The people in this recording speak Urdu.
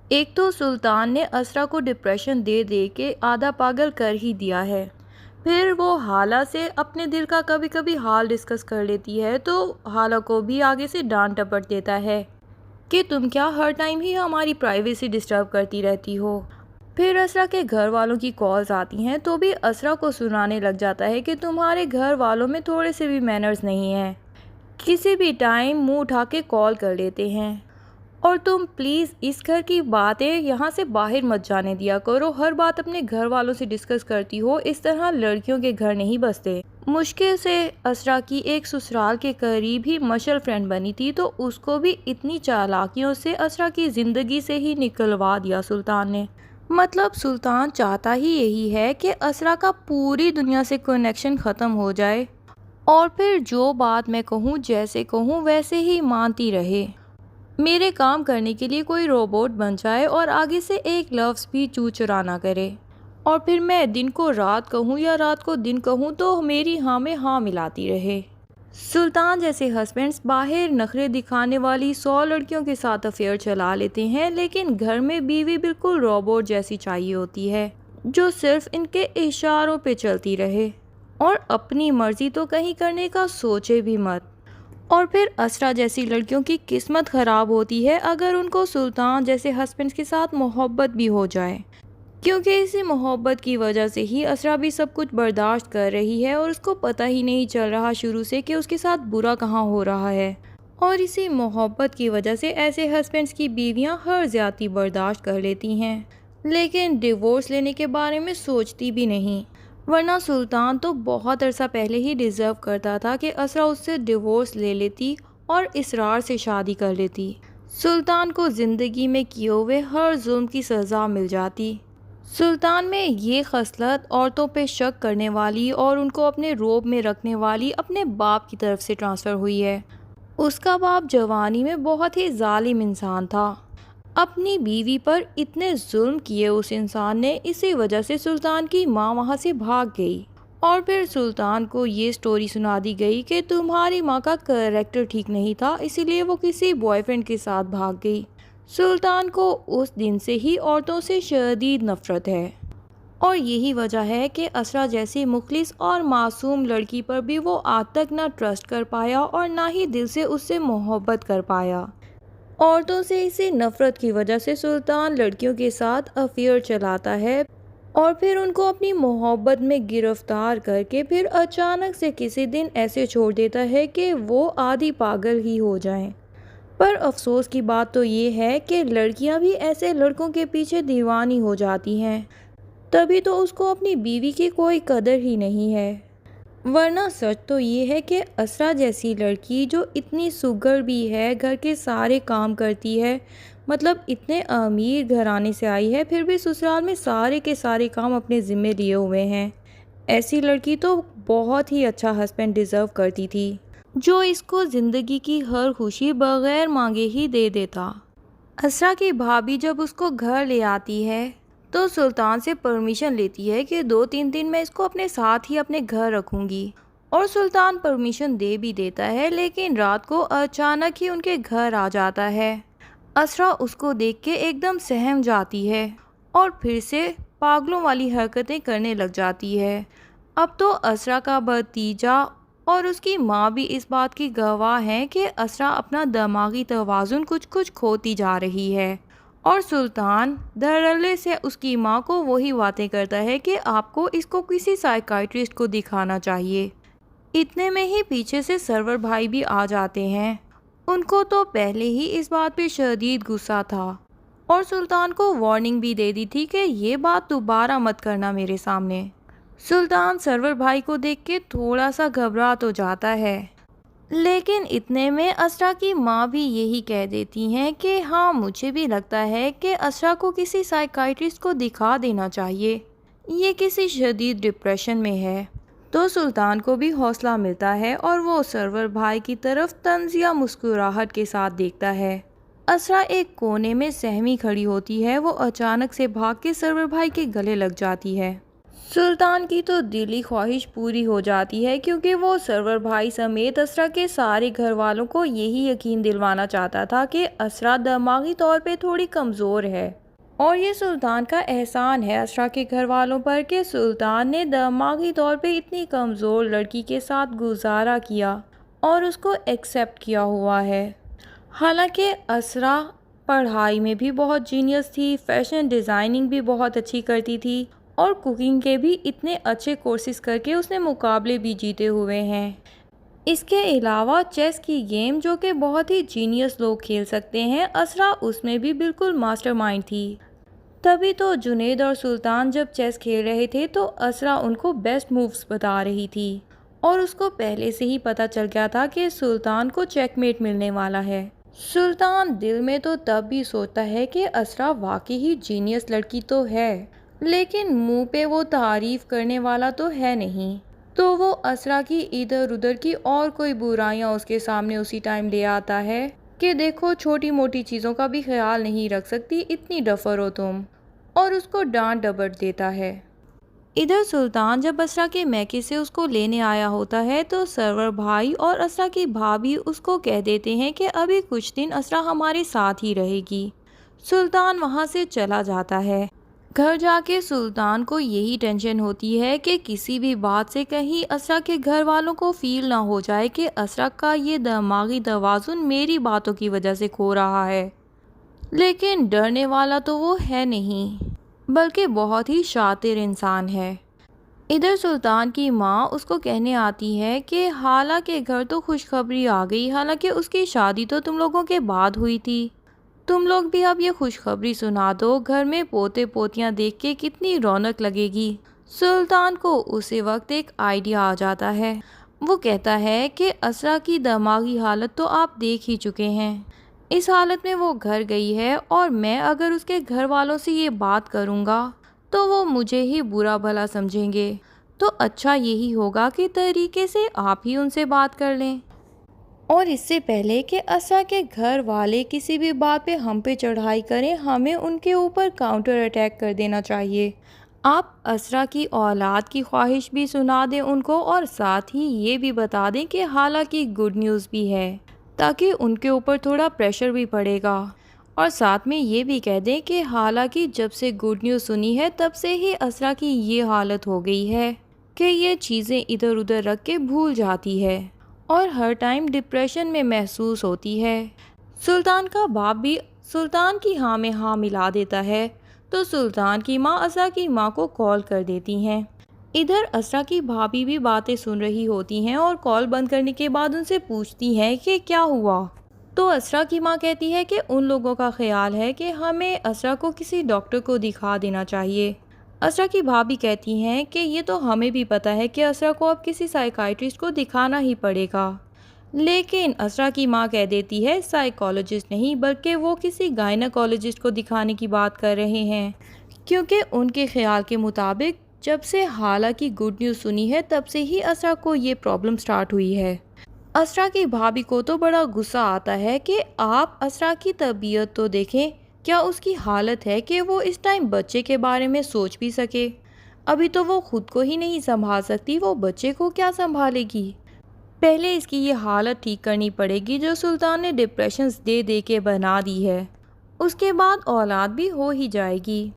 ایک تو سلطان نے اسرا کو ڈپریشن دے دے کے آدھا پاگل کر ہی دیا ہے، پھر وہ حالہ سے اپنے دل کا کبھی کبھی حال ڈسکس کر لیتی ہے تو حالہ کو بھی آگے سے ڈانٹ ٹپٹ دیتا ہے کہ تم کیا ہر ٹائم ہی ہماری پرائیویسی ڈسٹرب کرتی رہتی ہو۔ پھر اسرا کے گھر والوں کی کالز آتی ہیں تو بھی اسرا کو سنانے لگ جاتا ہے کہ تمہارے گھر والوں میں تھوڑے سے بھی مینرز نہیں ہیں، کسی بھی ٹائم منہ اٹھا کے کال کر لیتے ہیں، اور تم پلیز اس گھر کی باتیں یہاں سے باہر مت جانے دیا کرو، ہر بات اپنے گھر والوں سے ڈسکس کرتی ہو، اس طرح لڑکیوں کے گھر نہیں بستے۔ مشکل سے اسرا کی ایک سسرال کے قریب ہی مشل فرینڈ بنی تھی تو اس کو بھی اتنی چالاکیوں سے اسرا کی زندگی سے ہی نکلوا دیا سلطان نے۔ مطلب سلطان چاہتا ہی یہی ہے کہ اسرا کا پوری دنیا سے کنیکشن ختم ہو جائے اور پھر جو بات میں کہوں جیسے کہوں ویسے ہی مانتی رہے، میرے کام کرنے کے لیے کوئی روبوٹ بن جائے اور آگے سے ایک لفظ بھی چو چرا نہ کرے، اور پھر میں دن کو رات کہوں یا رات کو دن کہوں تو میری ہاں میں ہاں ملاتی رہے۔ سلطان جیسے ہسبینڈز باہر نخرے دکھانے والی 100 لڑکیوں کے ساتھ افیئر چلا لیتے ہیں، لیکن گھر میں بیوی بالکل روبوٹ جیسی چاہیے ہوتی ہے جو صرف ان کے اشاروں پہ چلتی رہے اور اپنی مرضی تو کہیں کرنے کا سوچے بھی مت۔ اور پھر اسرا جیسی لڑکیوں کی قسمت خراب ہوتی ہے اگر ان کو سلطان جیسے ہسبینڈز کے ساتھ محبت بھی ہو جائے، کیونکہ اسی محبت کی وجہ سے ہی اسرا بھی سب کچھ برداشت کر رہی ہے اور اس کو پتہ ہی نہیں چل رہا شروع سے کہ اس کے ساتھ برا کہاں ہو رہا ہے، اور اسی محبت کی وجہ سے ایسے ہسبینڈز کی بیویاں ہر زیادتی برداشت کر لیتی ہیں لیکن ڈیورس لینے کے بارے میں سوچتی بھی نہیں، ورنہ سلطان تو بہت عرصہ پہلے ہی ڈیزرو کرتا تھا کہ اسرا اس سے ڈیورس لے لیتی اور اسرار سے شادی کر لیتی، سلطان کو زندگی میں کیے ہوئے ہر ظلم کی سزا مل جاتی۔ سلطان میں یہ خصلت عورتوں پہ شک کرنے والی اور ان کو اپنے روب میں رکھنے والی اپنے باپ کی طرف سے ٹرانسفر ہوئی ہے۔ اس کا باپ جوانی میں بہت ہی ظالم انسان تھا، اپنی بیوی پر اتنے ظلم کیے اس انسان نے، اسی وجہ سے سلطان کی ماں وہاں سے بھاگ گئی اور پھر سلطان کو یہ سٹوری سنا دی گئی کہ تمہاری ماں کا کریکٹر ٹھیک نہیں تھا اسی لیے وہ کسی بوائے فرینڈ کے ساتھ بھاگ گئی۔ سلطان کو اس دن سے ہی عورتوں سے شدید نفرت ہے، اور یہی وجہ ہے کہ اسرا جیسی مخلص اور معصوم لڑکی پر بھی وہ آج تک نہ ٹرسٹ کر پایا اور نہ ہی دل سے اس سے محبت کر پایا۔ عورتوں سے اسی نفرت کی وجہ سے سلطان لڑکیوں کے ساتھ افیئر چلاتا ہے اور پھر ان کو اپنی محبت میں گرفتار کر کے پھر اچانک سے کسی دن ایسے چھوڑ دیتا ہے کہ وہ آدھی پاگل ہی ہو جائیں۔ پر افسوس کی بات تو یہ ہے کہ لڑکیاں بھی ایسے لڑکوں کے پیچھے دیوانی ہو جاتی ہیں، تبھی تو اس کو اپنی بیوی کی کوئی قدر ہی نہیں ہے، ورنہ سچ تو یہ ہے کہ اسرا جیسی لڑکی جو اتنی سگر بھی ہے، گھر کے سارے کام کرتی ہے، مطلب اتنے امیر گھرانے سے آئی ہے پھر بھی سسرال میں سارے کے سارے کام اپنے ذمے لیے ہوئے ہیں، ایسی لڑکی تو بہت ہی اچھا ہسبینڈ ڈیزرو کرتی تھی جو اس کو زندگی کی ہر خوشی بغیر مانگے ہی دے دیتا۔ اسرا کی بھابھی جب اس کو گھر لے آتی ہے تو سلطان سے پرمیشن لیتی ہے کہ 2-3 دن میں اس کو اپنے ساتھ ہی اپنے گھر رکھوں گی، اور سلطان پرمیشن دے بھی دیتا ہے، لیکن رات کو اچانک ہی ان کے گھر آ جاتا ہے۔ اسرا اس کو دیکھ کے ایک دم سہم جاتی ہے اور پھر سے پاگلوں والی حرکتیں کرنے لگ جاتی ہے۔ اب تو اسرا کا بھتیجا اور اس کی ماں بھی اس بات کی گواہ ہیں کہ اسرا اپنا دماغی توازن کچھ کھوتی جا رہی ہے، اور سلطان دھڑلے سے اس کی ماں کو وہی باتیں کرتا ہے کہ آپ کو اس کو کسی سائیکائٹرسٹ کو دکھانا چاہیے۔ اتنے میں ہی پیچھے سے سرور بھائی بھی آ جاتے ہیں، ان کو تو پہلے ہی اس بات پہ شدید غصہ تھا اور سلطان کو وارننگ بھی دے دی تھی کہ یہ بات دوبارہ مت کرنا میرے سامنے۔ سلطان سرور بھائی کو دیکھ کے تھوڑا سا گھبرا تو جاتا ہے، لیکن اتنے میں اسرا کی ماں بھی یہی کہہ دیتی ہیں کہ ہاں مجھے بھی لگتا ہے کہ اسرا کو کسی سائیکائٹرسٹ کو دکھا دینا چاہیے، یہ کسی شدید ڈپریشن میں ہے۔ تو سلطان کو بھی حوصلہ ملتا ہے اور وہ سرور بھائی کی طرف طنزیہ مسکراہٹ کے ساتھ دیکھتا ہے۔ اسرا ایک کونے میں سہمی کھڑی ہوتی ہے، وہ اچانک سے بھاگ کے سرور بھائی کے گلے لگ جاتی ہے۔ سلطان کی تو دلی خواہش پوری ہو جاتی ہے کیونکہ وہ سرور بھائی سمیت اسرا کے سارے گھر والوں کو یہی یقین دلوانا چاہتا تھا کہ اسرا دماغی طور پہ تھوڑی کمزور ہے، اور یہ سلطان کا احسان ہے اسرا کے گھر والوں پر کہ سلطان نے دماغی طور پہ اتنی کمزور لڑکی کے ساتھ گزارا کیا اور اس کو ایکسیپٹ کیا ہوا ہے۔ حالانکہ اسرا پڑھائی میں بھی بہت جینیس تھی، فیشن ڈیزائننگ بھی بہت اچھی کرتی تھی، اور کوکنگ کے بھی اتنے اچھے کورسز کر کے اس نے مقابلے بھی جیتے ہوئے ہیں۔ اس کے علاوہ چیس کی گیم جو کہ بہت ہی جینیس لوگ کھیل سکتے ہیں، اسرا اس میں بھی بالکل ماسٹر مائنڈ تھی۔ تبھی تو جنید اور سلطان جب چیس کھیل رہے تھے تو اسرا ان کو بیسٹ مووز بتا رہی تھی، اور اس کو پہلے سے ہی پتہ چل گیا تھا کہ سلطان کو چیک میٹ ملنے والا ہے۔ سلطان دل میں تو تب بھی سوچتا ہے کہ اسرا واقعی ہی جینیس لڑکی تو ہے، لیکن منہ پہ وہ تعریف کرنے والا تو ہے نہیں، تو وہ اسرا کی ادھر ادھر کی اور کوئی برائیاں اس کے سامنے اسی ٹائم لے آتا ہے کہ دیکھو چھوٹی موٹی چیزوں کا بھی خیال نہیں رکھ سکتی، اتنی ڈفر ہو تم، اور اس کو ڈانٹ ڈپٹ دیتا ہے۔ ادھر سلطان جب اسرا کے میکے سے اس کو لینے آیا ہوتا ہے تو سرور بھائی اور اسرا کی بھابھی اس کو کہہ دیتے ہیں کہ ابھی کچھ دن اسرا ہمارے ساتھ ہی رہے گی۔ سلطان وہاں سے چلا جاتا ہے۔ گھر جا کے سلطان کو یہی ٹینشن ہوتی ہے کہ کسی بھی بات سے کہیں اسرا کے گھر والوں کو فیل نہ ہو جائے کہ اسرا کا یہ دماغی توازن میری باتوں کی وجہ سے کھو رہا ہے، لیکن ڈرنے والا تو وہ ہے نہیں، بلکہ بہت ہی شاطر انسان ہے۔ ادھر سلطان کی ماں اس کو کہنے آتی ہے کہ حالانکہ گھر تو خوشخبری آ گئی، حالانکہ اس کی شادی تو تم لوگوں کے بعد ہوئی تھی، تم لوگ بھی اب یہ خوشخبری سنا دو، گھر میں پوتے پوتیاں دیکھ کے کتنی رونق لگے گی۔ سلطان کو اسی وقت ایک آئیڈیا آ جاتا ہے۔ وہ کہتا ہے کہ اسرا کی دماغی حالت تو آپ دیکھ ہی چکے ہیں، اس حالت میں وہ گھر گئی ہے، اور میں اگر اس کے گھر والوں سے یہ بات کروں گا تو وہ مجھے ہی برا بھلا سمجھیں گے، تو اچھا یہی ہوگا کہ طریقے سے آپ ہی ان سے بات کر لیں، اور اس سے پہلے کہ اسرا کے گھر والے کسی بھی بات پہ ہم پہ چڑھائی کریں، ہمیں ان کے اوپر کاؤنٹر اٹیک کر دینا چاہیے۔ آپ اسرا کی اولاد کی خواہش بھی سنا دیں ان کو، اور ساتھ ہی یہ بھی بتا دیں کہ حالانکہ گڈ نیوز بھی ہے، تاکہ ان کے اوپر تھوڑا پریشر بھی پڑے گا، اور ساتھ میں یہ بھی کہہ دیں کہ حالانکہ جب سے گڈ نیوز سنی ہے تب سے ہی اسرا کی یہ حالت ہو گئی ہے کہ یہ چیزیں ادھر ادھر رکھ کے بھول جاتی ہے، اور ہر ٹائم ڈپریشن میں محسوس ہوتی ہے۔ سلطان کا باپ بھی سلطان کی ہاں میں ہاں ملا دیتا ہے، تو سلطان کی ماں اسرا کی ماں کو کال کر دیتی ہیں۔ ادھر اسرا کی بھابھی بھی باتیں سن رہی ہوتی ہیں، اور کال بند کرنے کے بعد ان سے پوچھتی ہیں کہ کیا ہوا، تو اسرا کی ماں کہتی ہے کہ ان لوگوں کا خیال ہے کہ ہمیں اسرا کو کسی ڈاکٹر کو دکھا دینا چاہیے۔ اسرا کی بھابھی کہتی ہیں کہ یہ تو ہمیں بھی پتہ ہے کہ اسرا کو اب کسی سائیکائٹرسٹ کو دکھانا ہی پڑے گا، لیکن اسرا کی ماں کہہ دیتی ہے سائیکالوجسٹ نہیں بلکہ وہ کسی گائنیکالوجسٹ کو دکھانے کی بات کر رہے ہیں، کیونکہ ان کے خیال کے مطابق جب سے حالہ کی گڈ نیوز سنی ہے تب سے ہی اسرا کو یہ پرابلم سٹارٹ ہوئی ہے۔ اسرا کی بھابھی کو تو بڑا غصہ آتا ہے کہ آپ اسرا کی طبیعت تو دیکھیں، کیا اس کی حالت ہے کہ وہ اس ٹائم بچے کے بارے میں سوچ بھی سکے؟ ابھی تو وہ خود کو ہی نہیں سنبھال سکتی، وہ بچے کو کیا سنبھالے گی؟ پہلے اس کی یہ حالت ٹھیک کرنی پڑے گی جو سلطان نے ڈپریشنز دے دے کے بنا دی ہے، اس کے بعد اولاد بھی ہو ہی جائے گی۔